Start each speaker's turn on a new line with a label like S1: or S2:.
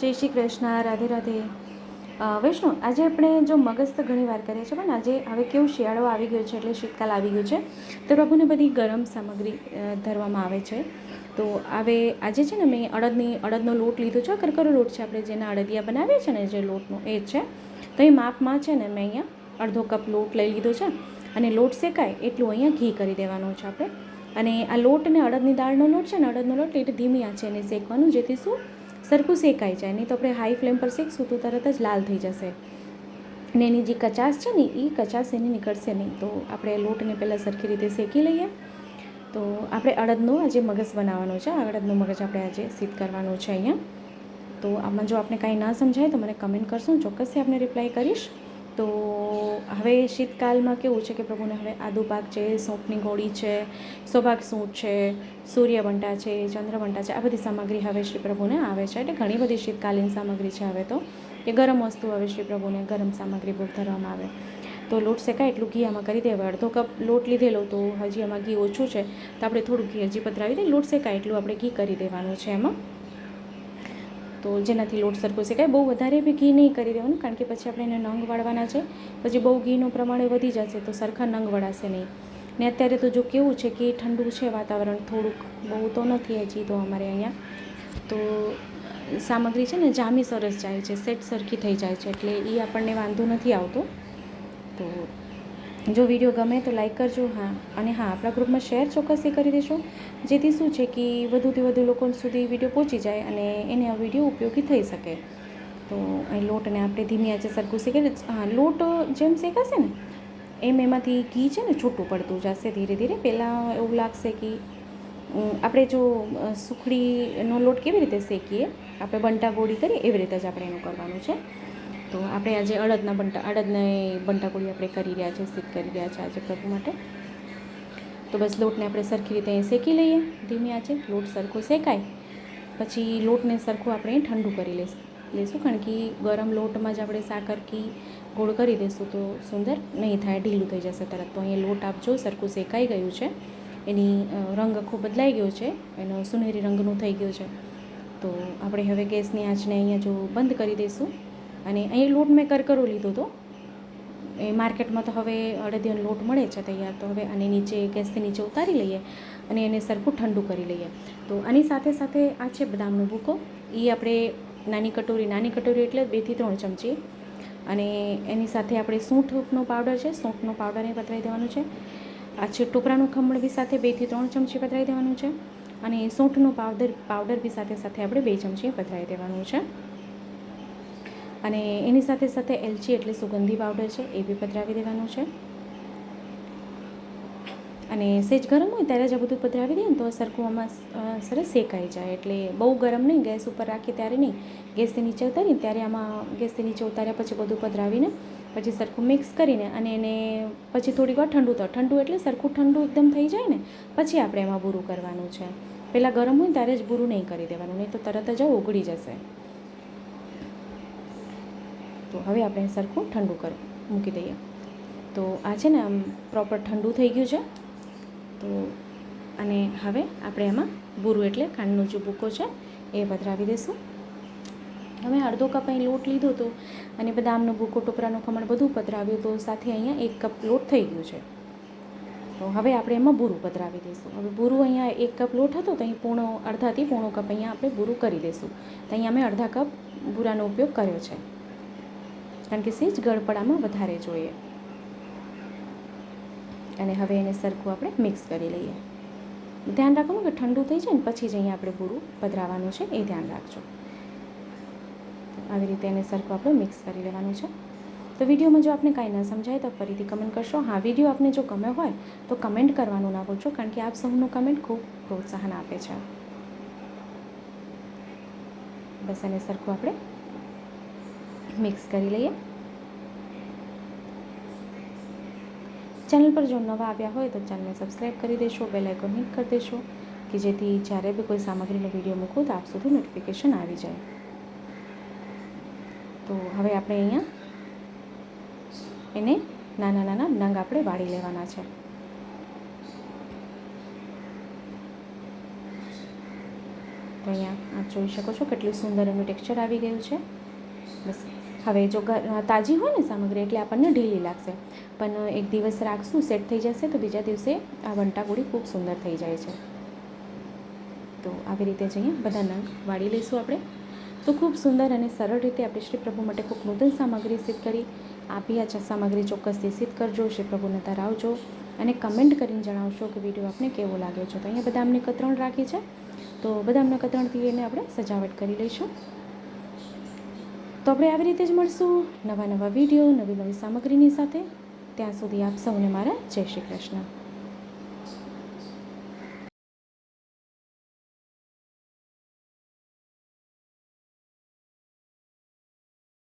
S1: જય શ્રી કૃષ્ણ, રાધે રાધે. વૈષ્ણુ, આજે આપણે જો મગજ તો ઘણી વાર કરીએ છીએ, પણ આજે હવે કેવું શિયાળો આવી ગયો છે એટલે શીતકાલ આવી ગયો છે, તો પ્રભુને બધી ગરમ સામગ્રી ધરવામાં આવે છે. તો આજે છે ને મેં અડદનો લોટ લીધો છે, કરકરો લોટ છે, આપણે જેના અડદિયા બનાવીએ છીએ ને જે લોટનો એ જ છે. તો એ માપમાં છે ને મેં અહીંયા અડધો કપ લોટ લઈ લીધો છે, અને લોટ શેકાય એટલું અહીંયા ઘી કરી દેવાનું છે આપણે. અને આ લોટ ને અડદની દાળનો લોટ છે ને, અડદનો લોટ એટલે ધીમી આંચે એને શેકવાનું, જેથી શું સરખું શેકાઈ જાય. નહીં તો આપણે હાઈ ફ્લેમ પર શેકશું તો તરત જ લાલ થઈ જશે, ને એની જે કચાશ છે ને એ કચાશ એની નીકળશે નહીં. તો આપણે લોટને પહેલાં સરખી રીતે શેકી લઈએ. તો આપણે અડદનો આજે મગજ બનાવવાનો છે, અડદનો મગજ આપણે આજે સિદ્ધ કરવાનો છે અહીંયા. તો આમાં જો આપણે કાંઈ ના સમજાય તો મને કમેન્ટ કરશો, ચોક્કસથી આપણે રિપ્લાય કરીશ. તો હવે શીતકાલમાં કેવું છે કે પ્રભુને હવે આદુ પાક છે, સૌંફની ગોળી છે, સૌભાગ સૂંઠ છે, સૂર્યવંટા છે, ચંદ્રવંટા છે, આ બધી સામગ્રી હવે શ્રી પ્રભુને આવે છે. એટલે ઘણી બધી શીતકાલીન સામગ્રી છે હવે તો, કે ગરમ વસ્તુ હવે શ્રી પ્રભુને ગરમ સામગ્રી બહુ ધરવામાં આવે. તો લોટ શેકાય એટલું ઘી આમાં કરી દેવા. અડધો કપ લોટ લીધેલો, તો હજી આમાં ઘી ઓછું છે તો આપણે થોડું ઘી હજી પધરાવી દઈએ. લોટ શેકાય એટલું આપણે ઘી કરી દેવાનું છે એમાં, તો જેનાથી લોટ સરખો શેકાય. બહુ વધારે બી ઘી નહીં કરી દેવાનું, કારણ કે પછી આપણે એને નંગ વાળવાના છે. પછી બહુ ઘીનું પ્રમાણે વધી જશે તો સરખા નંગ વળાશે નહીં. ને અત્યારે તો જો કેવું છે કે ઠંડુ છે વાતાવરણ, થોડુંક, બહુ તો નથી હજી તો અમારે અહીંયા. તો સામગ્રી છે ને જામી સરસ જાય છે, સેટ સરખી થઈ જાય છે, એટલે એ આપણને વાંધો નથી આવતો. તો જો વિડીયો ગમે તો લાઈક કરજો. હા, અને હા, આપણા ગ્રુપમાં શેર ચોક્કસથી કરી દેશો, જેથી શું છે કે વધુથી વધુ લોકો સુધી વિડીયો પહોંચી જાય અને એને આ વિડીયો ઉપયોગી થઈ શકે. તો અહીં લોટને આપણે ધીમી આંચે સરખું શેકી. હા, લોટ જેમ શેકાશે ને એમ એમાંથી ઘી છે ને છૂટું પડતું જશે ધીરે ધીરે. પહેલાં એવું લાગશે કે આપણે જો સુખડીનો લોટ કેવી રીતે શેકીએ, આપણે બંટા ગોળી કરીએ એવી રીતે જ આપણે એનું કરવાનું છે. તો આપણે આજે અડદની બંટા ગોળી આપણે કરી રહ્યા છીએ, સિદ્ધ કરી રહ્યા છીએ આજે પ્રભુ માટે. તો બસ લોટને આપણે સરખી રીતે અહીં શેકી લઈએ ધીમી આંચે. લોટ સરખો શેકાય પછી લોટને સરખું આપણે ઠંડુ કરી લેશું, કારણ કે ગરમ લોટમાં જ આપણે સાકર કી ગોળ કરી દઈશું તો સુંદર નહીં થાય, ઢીલું થઈ જશે તરત. તો અહીંયા લોટ આપજો સરખું શેકાઈ ગયું છે, એની રંગ આખો બદલાઈ ગયો છે, એનો સુનેરી રંગનું થઈ ગયું છે. તો આપણે હવે ગેસની આંચને અહીંયા જો બંધ કરી દઈશું. અને અહીં લોટ મેં કરકરો લીધો હતો, એ માર્કેટમાં તો હવે અડદિયાનો લોટ મળે છે તૈયાર. તો હવે આને નીચે ગેસથી નીચે ઉતારી લઈએ અને એને સરખું ઠંડુ કરી લઈએ. તો આની સાથે સાથે આ છે બદામનો ભૂકો, એ આપણે નાની કટોરી એટલે 2 થી 3 ચમચી. અને એની સાથે આપણે સૂંઠનો પાવડર છે, સૂંઠનો પાવડર એ પધરાવી દેવાનું છે. આ છે ટોપરાનું ખમણ બી સાથે 2 થી 3 ચમચી પધરાવી દેવાનું છે. અને સૂંઠનો પાવડર બી સાથે આપણે 2 ચમચી પધરાવી દેવાનું છે. અને એની સાથે સાથે એલચી એટલે સુગંધી પાવડર છે એ બી પધરાવી દેવાનું છે. અને સેજ ગરમ હોય ત્યારે જ આ બધું પધરાવી દઈએ ને તો સરખું આમાં સરસ શેકાઈ જાય. એટલે બહુ ગરમ નહીં, ગેસ ઉપર રાખી ત્યારે નહીં, ગેસથી નીચે ઉતારીને ત્યારે આમાં ગેસથી નીચે ઉતાર્યા પછી બધું પધરાવીને પછી સરખું મિક્સ કરીને અને એને પછી થોડીક વાર ઠંડુ એટલે સરખું ઠંડુ એકદમ થઈ જાય ને પછી આપણે એમાં બૂરું કરવાનું છે. પહેલાં ગરમ હોય ત્યારે જ બૂરું નહીં કરી દેવાનું, નહીં તો તરત જ ઓગળી જશે. તો હવે આપણે સરખું ઠંડુ મૂકી દઈએ. તો આ છે ને આમ પ્રોપર ઠંડુ થઈ ગયું છે. તો અને હવે આપણે એમાં બૂરું એટલે ખાંડનો જે ભૂકો છે એ પધરાવી દઈશું. હવે અડધો કપ અહીં લોટ લીધો હતો અને બદામનો ભૂકો, ટોપરાનું ખમણ બધું પધરાવ્યું, તો સાથે અહીંયા 1 કપ લોટ થઈ ગયું છે. તો હવે આપણે એમાં બૂરું પધરાવી દઈશું. હવે બૂરું અહીંયા 1 કપ લોટ હતો તો અહીં અડધાથી પોણો કપ અહીંયા આપણે બૂરું કરી દઈશું. તો અહીંયા અમે અડધા કપ બૂરાનો ઉપયોગ કર્યો છે, કારણ કે સેજ ગળપડામાં વધારે જોઈએ. અને હવે એને સરખું આપણે મિક્સ કરી લઈએ. ધ્યાન રાખવાનું કે ઠંડુ થઈ જાય ને પછી જ અહીંયા આપણે બૂરું પધરાવવાનું છે, એ ધ્યાન રાખજો. આવી રીતે એને સરખું આપણે મિક્સ કરી લેવાનું છે. તો વિડીયોમાં જો આપને કાંઈ ના સમજાય તો ફરીથી કમેન્ટ કરશો. હા, વિડીયો આપને જો ગમે હોય તો કમેન્ટ કરવાનું ના ભૂલશો, કારણ કે આપ સૌનું કમેન્ટ ખૂબ પ્રોત્સાહન આપે છે. બસ એને સરખું આપણે મિક્સ કરી લઈએ. ચેનલ પર જો નવા આવ્યા હોય તો ચેનલને સબસ્ક્રાઈબ કરી દેશો, બેલ આઇકોન હિટ કરી દેશો, કે જેથી જ્યારે બી કોઈ સામગ્રીનો વિડીયો મૂકું તો આપ સુધી નોટિફિકેશન આવી જાય. તો હવે આપણે અહીંયા એને નાના નાના નંગ આપણે વાળી લેવાના છે. તો અહીંયા આપ જોઈ શકો છો કેટલું સુંદર એનું ટેક્સચર આવી ગયું છે. બસ હવે જો તાજી હોય ને સામગ્રી એટલે આપણને ઢીલી લાગશે, પણ એક દિવસ રાખશું સેટ થઈ જશે તો બીજા દિવસે આ વંટાગોળી ખૂબ સુંદર થઈ જાય છે. તો આવી રીતે જ અહીંયા બધા નંગ વાળી લઈશું આપણે. તો ખૂબ સુંદર અને સરળ રીતે આપણે શ્રી પ્રભુ માટે ખૂબ નૂતન સામગ્રી સિદ્ધ કરી. આપી આ સામગ્રી ચોક્કસથી સિદ્ધ કરજો, શ્રી પ્રભુને ધરાવજો અને કમેન્ટ કરીને જણાવશો કે વિડીયો આપને કેવો લાગ્યો છે. તો અહીંયા બદામની કતરણ રાખી છે, તો બદામના કતરણથી એને આપણે સજાવટ કરી લઈશું. તો આપણે આવી રીતે જ મળશું નવા વિડીયો નવી સામગ્રીની સાથે. ત્યાં સુધી આપ સૌને મારા જય શ્રી કૃષ્ણ.